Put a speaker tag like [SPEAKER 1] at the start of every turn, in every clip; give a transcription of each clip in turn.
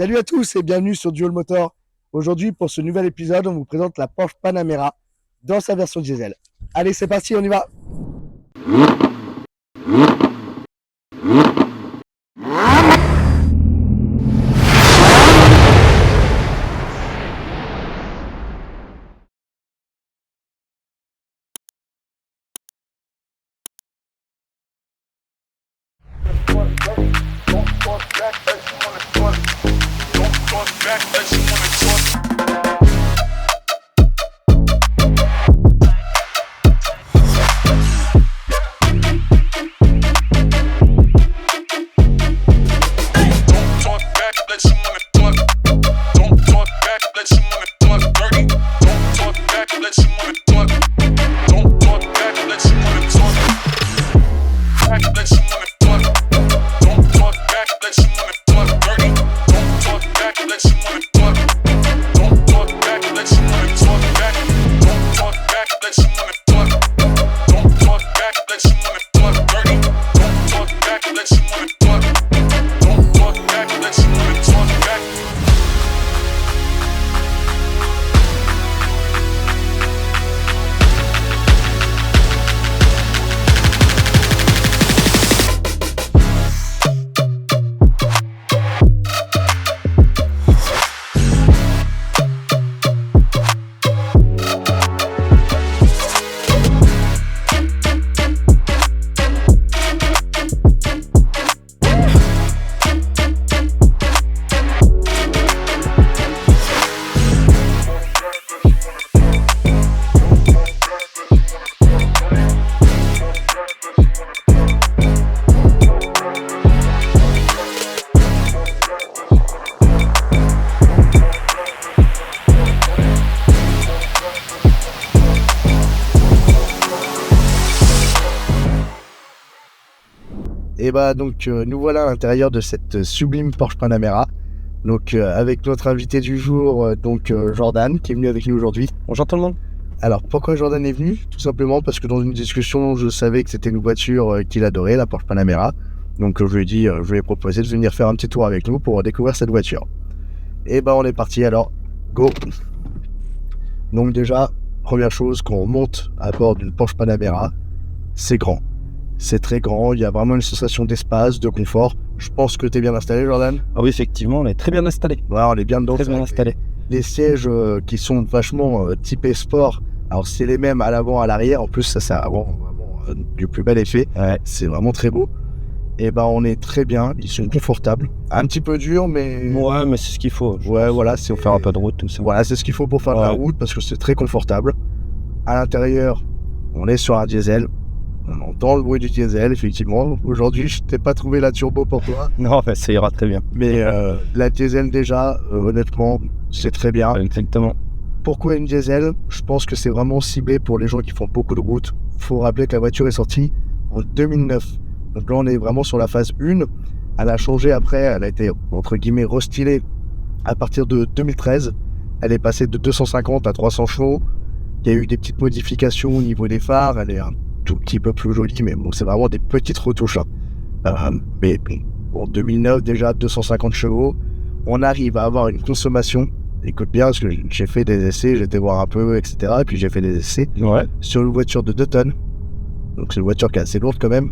[SPEAKER 1] Salut à tous et bienvenue sur Dual Motor. Aujourd'hui, pour ce nouvel épisode, on vous présente la Porsche Panamera dans sa version diesel. Allez, c'est parti, on y va. Et nous voilà à l'intérieur de cette sublime Porsche Panamera. Avec notre invité du jour, Jordan, qui est venu avec nous aujourd'hui.
[SPEAKER 2] Bonjour tout le monde.
[SPEAKER 1] Alors pourquoi Jordan est venu? Tout simplement parce que dans une discussion, je savais que c'était une voiture qu'il adorait, la Porsche Panamera. Donc je lui ai proposé de venir faire un petit tour avec nous pour découvrir cette voiture. Et on est parti alors, go. Donc déjà, première chose, quand on monte à bord d'une Porsche Panamera, c'est grand. C'est très grand, il y a vraiment une sensation d'espace, de confort. Je pense que tu es bien installé, Jordan.
[SPEAKER 2] Ah oui, effectivement, on est très bien installé.
[SPEAKER 1] Ouais, on est bien dedans.
[SPEAKER 2] Très bien installé.
[SPEAKER 1] Les sièges qui sont vachement typés sport. Alors c'est les mêmes à l'avant, à l'arrière. En plus, ça a vraiment du plus bel effet.
[SPEAKER 2] Ouais.
[SPEAKER 1] C'est vraiment très beau. Et on est très bien. Ils sont confortables. Un petit peu dur, mais...
[SPEAKER 2] Ouais, mais c'est ce qu'il faut.
[SPEAKER 1] Ouais, voilà.
[SPEAKER 2] Faut faire un peu de route, tout ça.
[SPEAKER 1] Voilà, c'est ce qu'il faut pour faire de la route parce que c'est très confortable. À l'intérieur, on est sur un diesel. On entend le bruit du diesel, effectivement. Aujourd'hui, je t'ai pas trouvé la turbo pour toi.
[SPEAKER 2] Non, ça ira très bien.
[SPEAKER 1] Mais la diesel, déjà, honnêtement, c'est très bien.
[SPEAKER 2] Exactement. Pourquoi
[SPEAKER 1] une diesel? Je pense que c'est vraiment ciblé pour les gens qui font beaucoup de route. Il faut rappeler que la voiture est sortie en 2009. Donc là, on est vraiment sur la phase 1. Elle a changé après. Elle a été, entre guillemets, restylée à partir de 2013. Elle est passée de 250 à 300 chevaux. Il y a eu des petites modifications au niveau des phares. Elle est un tout petit peu plus jolie, mais bon, c'est vraiment des petites retouches. Mais en 2009, déjà 250 chevaux, on arrive à avoir une consommation. Écoute bien, parce que j'ai fait des essais, j'ai été voir un peu, etc. Et puis j'ai fait des essais sur une voiture de 2 tonnes. Donc c'est une voiture qui est assez lourde quand même.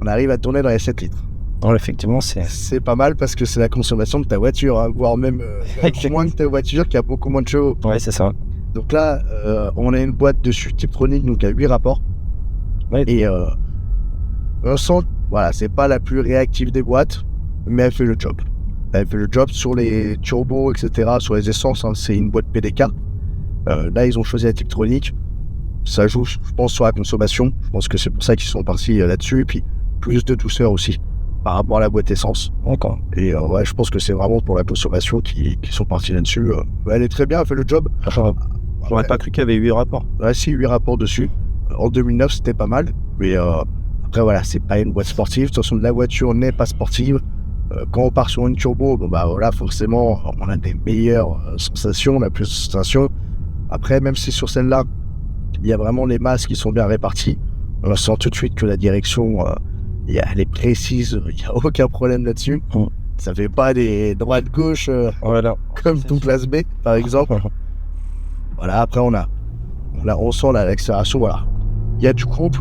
[SPEAKER 1] On arrive à tourner dans les 7 litres.
[SPEAKER 2] Non, effectivement, c'est
[SPEAKER 1] pas mal parce que c'est la consommation de ta voiture, voire même moins que ta voiture qui a beaucoup moins de chevaux.
[SPEAKER 2] Ouais, c'est ça.
[SPEAKER 1] Donc là, on a une boîte dessus Tiptronic, donc à 8 rapports.
[SPEAKER 2] Ouais.
[SPEAKER 1] Et on sent, voilà, c'est pas la plus réactive des boîtes, mais elle fait le job. Elle fait le job sur les turbos, etc., sur les essences, c'est une boîte PDK. Là, ils ont choisi la Tiptronic. Ça joue, je pense, sur la consommation. Je pense que c'est pour ça qu'ils sont partis là-dessus. Et puis, plus de douceur aussi, par rapport à la boîte essence.
[SPEAKER 2] D'accord.
[SPEAKER 1] Et je pense que c'est vraiment pour la consommation qu'ils sont partis là-dessus. Elle est très bien, elle fait le job.
[SPEAKER 2] J'aurais pas cru qu'il y avait 8 rapports.
[SPEAKER 1] Ouais, si, 8 rapports dessus. En 2009, c'était pas mal. Mais après, voilà, c'est pas une boîte sportive. De toute façon, la voiture n'est pas sportive. Quand on part sur une turbo, forcément, on a des meilleures sensations, on a plus de sensations. Après, même si sur celle-là, il y a vraiment les masses qui sont bien réparties, on sent tout de suite que la direction, elle est précise, il n'y a aucun problème là-dessus. Ça fait pas des droite-gauche
[SPEAKER 2] Voilà.
[SPEAKER 1] comme ton classe B, par exemple. Voilà, après on sent l'accélération, voilà. Il y a du couple.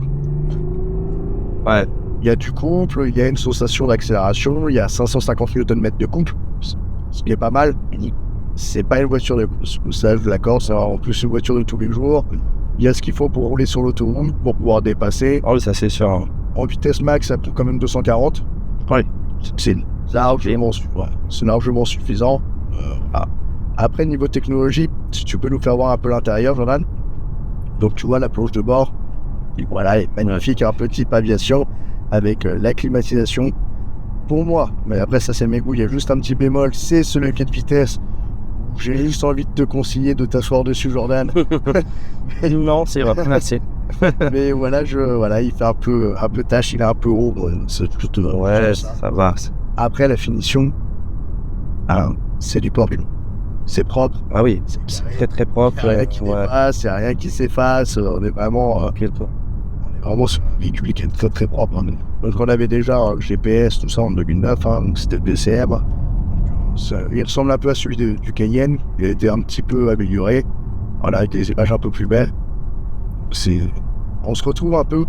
[SPEAKER 2] Ouais.
[SPEAKER 1] Il y a du couple, il y a une sensation d'accélération, il y a 550 Nm de couple, ce qui est pas mal. C'est pas une voiture de course, ça je l'accorde, c'est en plus une voiture de tous les jours. Il y a ce qu'il faut pour rouler sur l'autoroute, pour pouvoir dépasser.
[SPEAKER 2] Oh, ça c'est sûr.
[SPEAKER 1] En vitesse max, ça coûte quand même 240.
[SPEAKER 2] Ouais.
[SPEAKER 1] C'est largement suffisant. Après, niveau technologie, si tu peux nous faire voir un peu l'intérieur, Jordan. Donc tu vois la planche de bord, voilà, elle est magnifique, un peu type aviation, avec la climatisation. Pour moi, mais après ça c'est mes goûts, il y a juste un petit bémol, c'est ce levier de vitesse. J'ai juste envie de te conseiller de t'asseoir dessus, Jordan.
[SPEAKER 2] Non, c'est vraiment assez.
[SPEAKER 1] Mais voilà, il fait un peu tâche, il est un peu haut.
[SPEAKER 2] Ouais, ça va.
[SPEAKER 1] Après la finition, c'est du Porsche. C'est propre.
[SPEAKER 2] Ah oui, c'est très très propre.
[SPEAKER 1] C'est rien qui s'efface. On est vraiment sur un véhicule qui est très très propre. Donc on avait déjà un GPS, tout ça en 2009, donc c'était le BCM. Il ressemble un peu à celui du Cayenne. Il a été un petit peu amélioré. Voilà, avec des images un peu plus belles. On se retrouve un peu.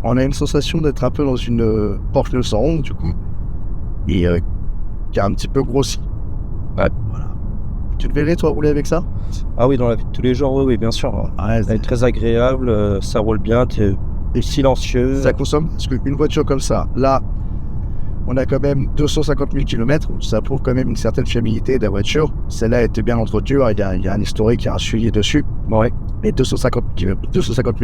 [SPEAKER 1] On a une sensation d'être un peu dans une Porsche 911 du coup. Et qui a un petit peu grossi.
[SPEAKER 2] Ouais.
[SPEAKER 1] Voilà. Tu te verrais toi rouler avec ça?
[SPEAKER 2] Ah oui, dans la vie de tous les jours, oui, bien sûr.
[SPEAKER 1] Ouais,
[SPEAKER 2] elle est très agréable, ça roule bien, t'es silencieux.
[SPEAKER 1] Ça consomme, parce qu'une voiture comme ça, là, on a quand même 250 000 km, ça prouve quand même une certaine fiabilité de la voiture. Celle-là était bien entretenue, il y a un historique, il y a un suivi dessus.
[SPEAKER 2] Ouais.
[SPEAKER 1] Mais 250 000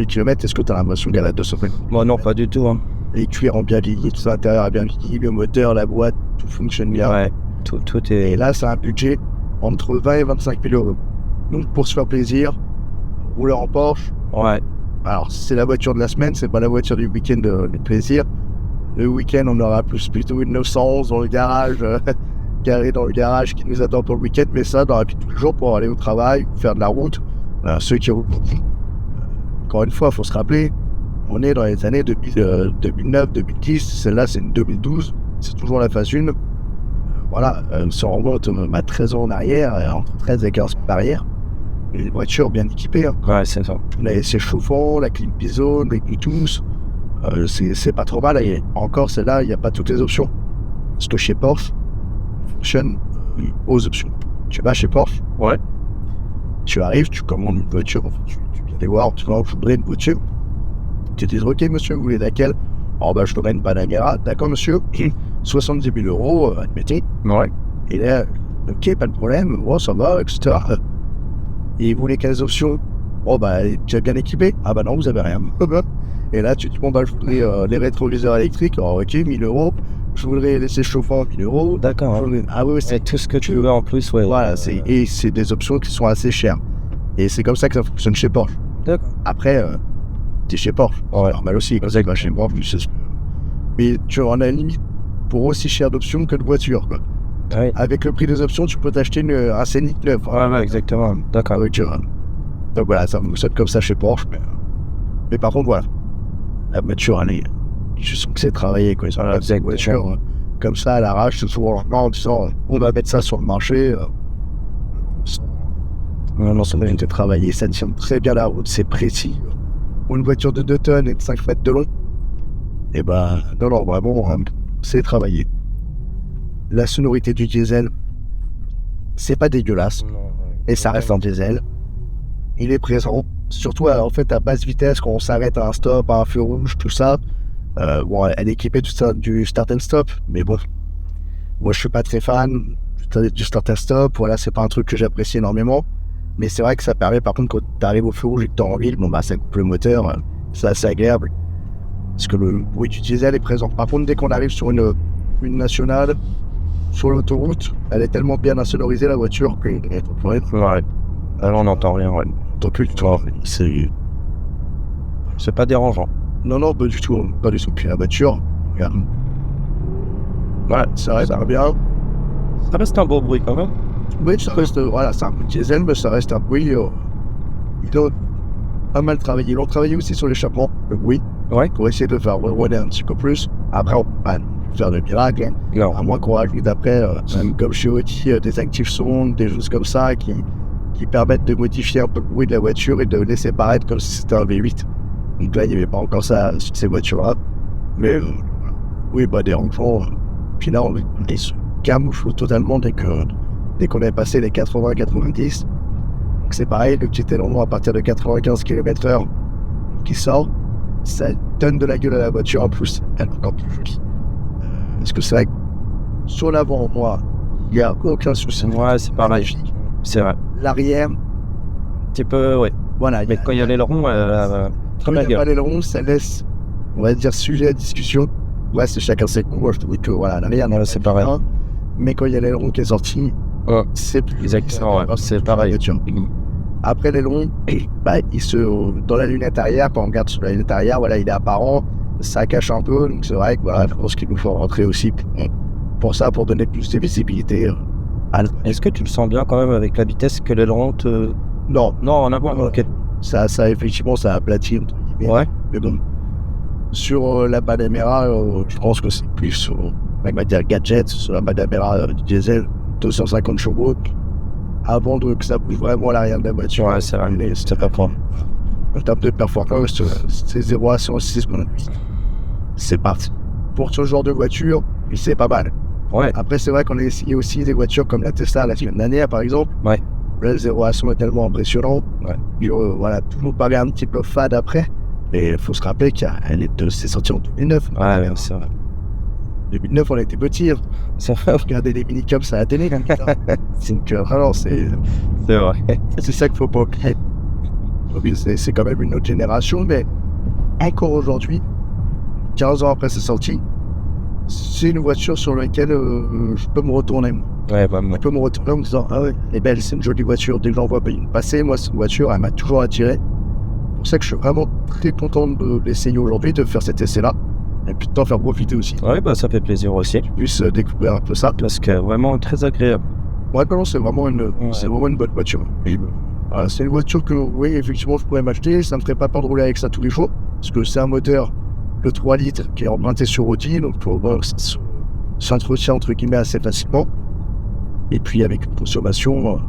[SPEAKER 1] km, est-ce que tu as l'impression qu'elle a 250 000 km?
[SPEAKER 2] Moi non, pas du tout.
[SPEAKER 1] Les cuirs ont bien vieilli, tout l'intérieur a bien vieilli, le moteur, la boîte, tout fonctionne bien.
[SPEAKER 2] Ouais, tout est...
[SPEAKER 1] Et là, c'est un budget entre 20 et 25 000 euros. Donc pour se faire plaisir, rouler en Porsche.
[SPEAKER 2] Ouais.
[SPEAKER 1] Alors c'est la voiture de la semaine, c'est pas la voiture du week-end de plaisir. Le week-end, on aura plutôt une 911 dans le garage, garée dans le garage qui nous attend pour le week-end. Mais ça, dans la vie de tous les jours, pour aller au travail, faire de la route, ceux qui roulent. Encore une fois, il faut se rappeler, on est dans les années 2009, 2010. Celle-là, c'est une 2012. C'est toujours la phase 1. Voilà, si on remonte à 13 ans en arrière, entre 13 et 15 ans en arrière, une voiture bien équipée.
[SPEAKER 2] Ouais, c'est ça.
[SPEAKER 1] Les essais chauffants, la clim Bison, les Bluetooth, c'est pas trop mal. Et encore, celle-là, il n'y a pas toutes les options. Parce que chez Porsche, fonctionne aux options. Tu vas chez Porsche,
[SPEAKER 2] ouais.
[SPEAKER 1] Tu arrives, tu commandes une voiture, tu viens les voir, tu vois, je voudrais une voiture. Tu te dis, ok monsieur, vous voulez laquelle? Oh bah je voudrais une Panamera, d'accord monsieur, 70 000 euros, admettez.
[SPEAKER 2] Ouais.
[SPEAKER 1] Et là, ok, pas de problème, oh ça va, etc. Et vous voulez quelles options? Oh bah tu es bien équipé? Ah bah non, vous avez rien. Et là tu te dis, bon bah je voudrais les rétroviseurs électriques, oh ok, 1000 euros. Je voudrais laisser chauffant 1000 euros.
[SPEAKER 2] D'accord.
[SPEAKER 1] Ah oui,
[SPEAKER 2] c'est tout ce que tu veux en plus, ouais.
[SPEAKER 1] Voilà, et c'est des options qui sont assez chères. Et c'est comme ça que ça fonctionne chez Porsche.
[SPEAKER 2] D'accord.
[SPEAKER 1] Après, t'es chez Porsche.
[SPEAKER 2] Ouais.
[SPEAKER 1] Normal aussi, quand tu vas chez Porsche, mais tu en as limite pour aussi cher d'options que de voitures, quoi.
[SPEAKER 2] Ouais.
[SPEAKER 1] Avec le prix des options, tu peux t'acheter un Scénic neuf.
[SPEAKER 2] Ouais, exactement. D'accord.
[SPEAKER 1] Donc voilà, ça fonctionne comme ça chez Porsche. Mais par contre, voilà. La voiture, je sens que c'est travaillé, quoi. Ils ont la voiture comme ça à l'arrache, ce soir en disant on va mettre ça sur le marché. Non, ça va être travaillé, ça tient très bien la route, c'est précis. Pour une voiture de 2 tonnes et de 5 mètres de long, et ben non, vraiment, c'est travaillé. La sonorité du diesel, c'est pas dégueulasse, et ça reste un diesel. Il est présent, surtout en fait à basse vitesse, quand on s'arrête à un stop, à un feu rouge, tout ça. Bon, elle est équipée du start and stop, mais bon, moi je suis pas très fan du start and stop. Voilà, c'est pas un truc que j'apprécie énormément, mais c'est vrai que ça permet, par contre, quand tu arrives au feu rouge et que t'es en ville, bon bah ça coupe le moteur, c'est assez agréable, parce que le bruit du diesel est présent. Par contre, dès qu'on arrive sur une nationale, sur l'autoroute, elle est tellement bien insonorisée la voiture que
[SPEAKER 2] ouais. Alors on n'entend rien, ouais.
[SPEAKER 1] Tant plus du tout.
[SPEAKER 2] C'est pas dérangeant.
[SPEAKER 1] Non, pas du tout. Pas du tout. Puis la voiture, regarde. Ouais, ça reste bien.
[SPEAKER 2] Ça reste un beau bruit quand même.
[SPEAKER 1] Oui, ça reste. Voilà, c'est un peu diesel, mais ça reste un bruit. Ils ont pas mal travaillé. Ils ont travaillé aussi sur l'échappement, le bruit.
[SPEAKER 2] Ouais.
[SPEAKER 1] Pour essayer de faire rouler un petit peu plus. Après, on peut pas faire de miracle, hein.
[SPEAKER 2] Non.
[SPEAKER 1] À moins qu'on rajoute après, même comme chez Audi, des active sound, des choses comme ça qui permettent de modifier un peu le bruit de la voiture et de laisser paraître comme si c'était un V8. Donc là, il n'y avait pas encore ça sur ces voitures-là. Mais oui, des rangeants. Puis là, on se camoufle totalement dès qu'on est passé les 80-90. Donc c'est pareil, le petit élan à partir de 95 km/h qui sort, ça donne de la gueule à la voiture en plus, elle est encore plus jolie. Parce que c'est vrai que sur l'avant, moi, il n'y a aucun souci.
[SPEAKER 2] Ouais, c'est pareil.
[SPEAKER 1] Magnifique.
[SPEAKER 2] C'est vrai.
[SPEAKER 1] L'arrière,
[SPEAKER 2] Un petit peu, ouais.
[SPEAKER 1] voilà.
[SPEAKER 2] Mais quand il y a l'aileron, très
[SPEAKER 1] Quand il
[SPEAKER 2] belle
[SPEAKER 1] n'y a pas
[SPEAKER 2] gueule.
[SPEAKER 1] l'aileron, ça laisse, on va dire, sujet à discussion. Ouais, c'est chacun ses goûts. Moi, je trouve que voilà, l'arrière,
[SPEAKER 2] Ouais, c'est pareil.
[SPEAKER 1] bien. Mais quand il y a l'aileron qui est sorti,
[SPEAKER 2] Ouais.
[SPEAKER 1] c'est plus.
[SPEAKER 2] Exactement, ouais. C'est pareil.
[SPEAKER 1] Après l'aileron, dans la lunette arrière, quand on regarde sur la lunette arrière, voilà, il est apparent, ça cache un peu, donc c'est vrai que voilà, je pense qu'il nous faut rentrer aussi pour ça, pour donner plus de visibilité.
[SPEAKER 2] Est-ce que tu le sens bien quand même avec la vitesse que l'aileron te...
[SPEAKER 1] Non,
[SPEAKER 2] Non, en avant, ok.
[SPEAKER 1] ça effectivement, ça aplatit, entre guillemets.
[SPEAKER 2] Ouais.
[SPEAKER 1] Mais bon, sur la Panamera, je pense que c'est plus, on va dire gadget, sur la Panamera du diesel, 250 chevaux, avant que ça bouge vraiment à l'arrière de la voiture.
[SPEAKER 2] Ouais, c'est vrai. C'était pas point.
[SPEAKER 1] En termes de performance, c'est 0 à 106 qu'on a mis. C'est parti. Pour ce genre de voiture, c'est pas mal.
[SPEAKER 2] Ouais.
[SPEAKER 1] Après, c'est vrai qu'on a essayé aussi des voitures comme la Tesla la semaine dernière, par exemple.
[SPEAKER 2] Ouais.
[SPEAKER 1] Là, le 0 à 100 est tellement impressionnant.
[SPEAKER 2] Ouais.
[SPEAKER 1] Et, voilà, tout nous paraît un petit peu fade après. Mais il faut se rappeler c'est sorti en 2009.
[SPEAKER 2] Ouais, c'est vrai.
[SPEAKER 1] 2009, on était petits. Hein.
[SPEAKER 2] Ça fait...
[SPEAKER 1] Regarder les mini-cups à la télé. Donc, vraiment, c'est
[SPEAKER 2] vrai.
[SPEAKER 1] c'est ça qu'il faut pas oublier. C'est quand même une autre génération, mais encore aujourd'hui, 15 ans après sa sortie, c'est une voiture sur laquelle je peux me retourner.
[SPEAKER 2] Ouais, bah,
[SPEAKER 1] Je peux me retourner en me disant, ah ouais, elle est belle, c'est une jolie voiture. Dès que j'en vois une passer, moi, cette voiture, elle m'a toujours attiré. C'est pour ça que je suis vraiment très content de l'essayer aujourd'hui, de faire cet essai-là. Et puis de t'en faire profiter aussi.
[SPEAKER 2] Ouais, bah ça fait plaisir aussi.
[SPEAKER 1] Tu puisses découvrir un peu ça.
[SPEAKER 2] Parce que vraiment très agréable.
[SPEAKER 1] Ouais, non, c'est vraiment une bonne voiture. Et, c'est une voiture que, oui, effectivement, je pourrais m'acheter. Ça me ferait pas peur de rouler avec ça tous les jours. Parce que c'est un moteur de 3 litres qui est emprunté sur Audi. Donc, ça s'entretient, entre guillemets, assez facilement. Et puis, avec une consommation,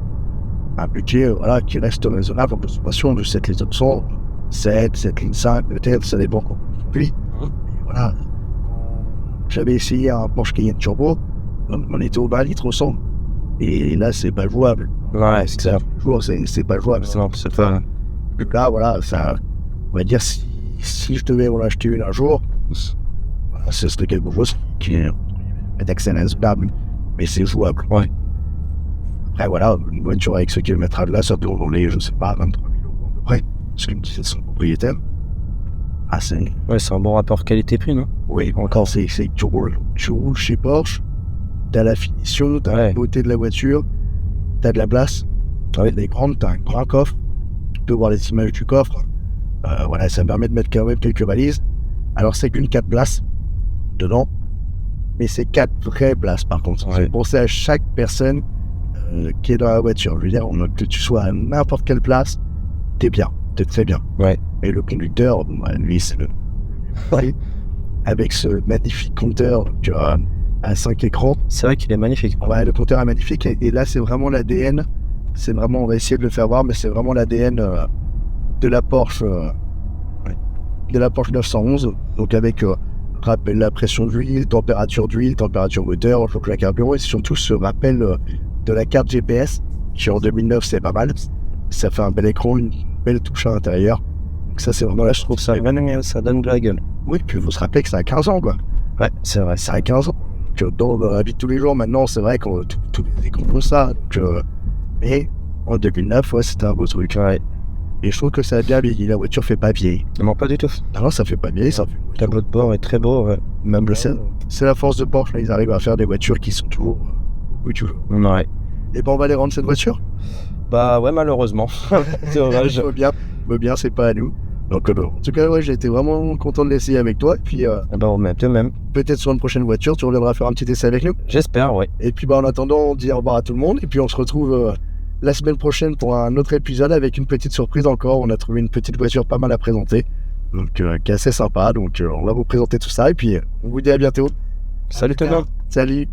[SPEAKER 1] un budget qui reste raisonnable en consommation de 7 litres 100, 7 litres 5, peut-être, ça dépend. Puis, voilà. J'avais essayé un Porsche Cayenne Turbo. On était au 20 litres au 100. Et là, c'est pas jouable.
[SPEAKER 2] Ouais, c'est ça.
[SPEAKER 1] C'est pas jouable.
[SPEAKER 2] Non, c'est pas...
[SPEAKER 1] Là, voilà, ça, on va dire, si je devais en acheter une un jour, voilà, ce serait quelque chose qui est excellable, mais c'est jouable.
[SPEAKER 2] Ouais.
[SPEAKER 1] Après, voilà, une voiture avec ce kilométrage-là, ça peut rouler, je sais pas, 23 000 € à peu près, ce que me disait son propriétaire. Ah,
[SPEAKER 2] Ouais, c'est un bon rapport qualité-prix, non?
[SPEAKER 1] Oui, encore, c'est tu roules chez Porsche, t'as la finition, t'as la beauté de la voiture, t'as de la place, elle est grande, t'as un grand coffre, tu peux voir les images du coffre, voilà, ça permet de mettre quand même quelques valises. Alors c'est qu'une 4 places dedans, mais c'est 4 vraies places par contre. C'est pensé à chaque personne qui est dans la voiture. Je veux dire, que tu sois à n'importe quelle place, t'es bien, t'es très bien.
[SPEAKER 2] Ouais.
[SPEAKER 1] Et le conducteur, lui, c'est le... avec ce magnifique compteur à 5 écrans.
[SPEAKER 2] C'est vrai qu'il est magnifique.
[SPEAKER 1] Ouais, le compteur est magnifique. Et là, c'est vraiment l'ADN. C'est vraiment, on va essayer de le faire voir, mais c'est vraiment l'ADN de la Porsche. De la Porsche 911. Donc avec rappel la pression d'huile, température moteur, choc à carburant, et surtout ce rappel de la carte GPS, qui en 2009, c'est pas mal. Ça fait un bel écran, une belle touche à l'intérieur. Donc ça, c'est vraiment là, je trouve ça.
[SPEAKER 2] Ça donne de la gueule.
[SPEAKER 1] Oui, puis il faut se rappeler que ça a 15 ans, quoi.
[SPEAKER 2] Ouais, c'est vrai.
[SPEAKER 1] Ça a 15 ans. Dans la vie de tous les jours, maintenant, c'est vrai qu'on tous les écrans font ça. Mais en 2009, c'était un beau truc.
[SPEAKER 2] Ouais.
[SPEAKER 1] Et je trouve que ça a bien vieilli. La voiture fait pas vieillir.
[SPEAKER 2] Non, pas du tout.
[SPEAKER 1] Non, ça fait pas vieillir. Ça fait...
[SPEAKER 2] Le tableau de bord est très beau. Ouais.
[SPEAKER 1] Même c'est la force de Porsche. Là, ils arrivent à faire des voitures qui sont toujours. Oui, toujours.
[SPEAKER 2] Ouais.
[SPEAKER 1] Et ben, on va les rendre cette voiture.
[SPEAKER 2] Bah ouais, malheureusement. C'est dommage.
[SPEAKER 1] Veut bien, c'est pas à nous. Donc, en tout cas, ouais, j'ai été vraiment content de l'essayer avec toi. Et puis,
[SPEAKER 2] bah, on met de même.
[SPEAKER 1] Peut-être sur une prochaine voiture, tu reviendras faire un petit essai avec nous.
[SPEAKER 2] J'espère, ouais.
[SPEAKER 1] Et puis, en attendant, on dit au revoir à tout le monde. Et puis, on se retrouve la semaine prochaine pour un autre épisode avec une petite surprise encore. On a trouvé une petite voiture pas mal à présenter. Donc, qui est assez sympa. Donc, on va vous présenter tout ça. Et puis, on vous dit à bientôt.
[SPEAKER 2] Salut Thomas.
[SPEAKER 1] Salut.